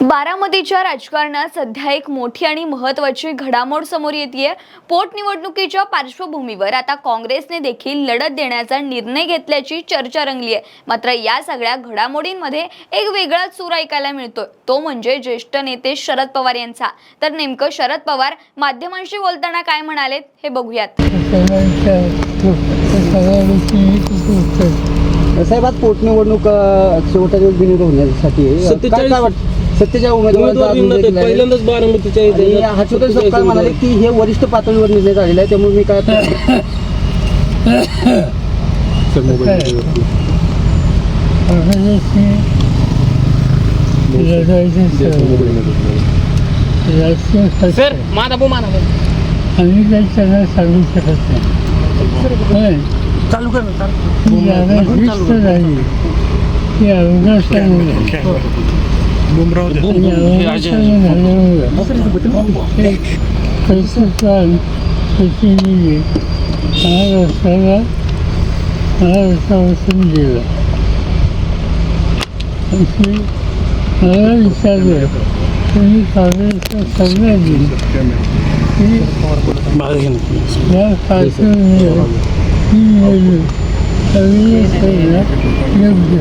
बारामतीच्या राजकारणात सध्या एक मोठी आणि महत्त्वाची घडामोड समोर येतेय। पोटनिवडणुकीच्या पार्श्वभूमीवर आता काँग्रेसने देखील लढत देण्याचा निर्णय घेतल्याची चर्चा रंगली आहे। मात्र या सगळ्या घडामोडींमध्ये एक वेगळाच सूर ऐकायला मिळतोय, तो म्हणजे ज्येष्ठ नेते शरद पवार यांचा। तर नेमकं शरद पवार माध्यमांशी बोलताना काय म्हणालेत हे बघूयात। साहेब, आज पोटनिवडणूक शेवटच्या दिवस बिनविरोध होण्यासाठी काय वाटतं? सत्तेच्या उमेदवारांचा पहिल्यांदाच बारामतीच्या हा छोटे साहेब काय म्हणाले की हे वरिष्ठ पातळीवर निर्णय झालेला आहे, त्यामुळे मी काय सर माझा आम्ही काही त्यांना सांगू शकत नाही। चालू कर मला विचारलं तुम्ही काँग्रेसचा सल्ला दिली या योग्य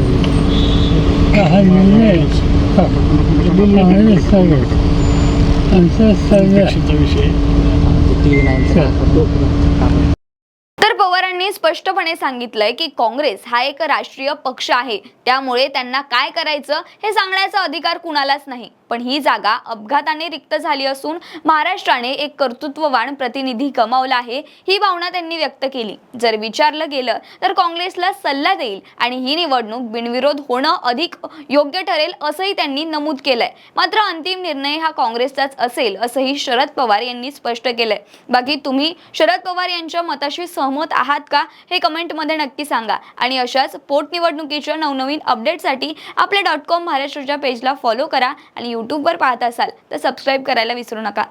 हा निर्णय आमचा सल्ला। तर पवारांनी स्पष्टपणे सांगितलंय की काँग्रेस हा एक राष्ट्रीय पक्ष आहे, त्यामुळे त्यांना काय करायचं हे सांगण्याचा अधिकार कुणालाच नाही। पण ही जागा अपघाताने रिक्त झाली असून महाराष्ट्राने एक कर्तृत्ववान प्रतिनिधी गमावला आहे, ही भावना त्यांनी व्यक्त केली। जर विचारलं गेलं तर काँग्रेसला सल्ला देईल आणि ही निवडणूक बिनविरोध होणं अधिक योग्य ठरेल असंही त्यांनी नमूद केलंय। मात्र अंतिम निर्णय हा काँग्रेसचाच असेल असंही शरद पवार यांनी स्पष्ट केलंय। बाकी तुम्ही शरद पवार यांच्या मताशी सहमत आहात का हे कमेंटमध्ये नक्की सांगा आणि अशाच पोटनिवडणुकीच्या नवनवीन अपडेटसाठी आपल्या .com महाराष्ट्राच्या पेजला फॉलो करा आणि यूट्यूबवर पाहत असाल तर सबस्क्राईब करायला विसरू नका।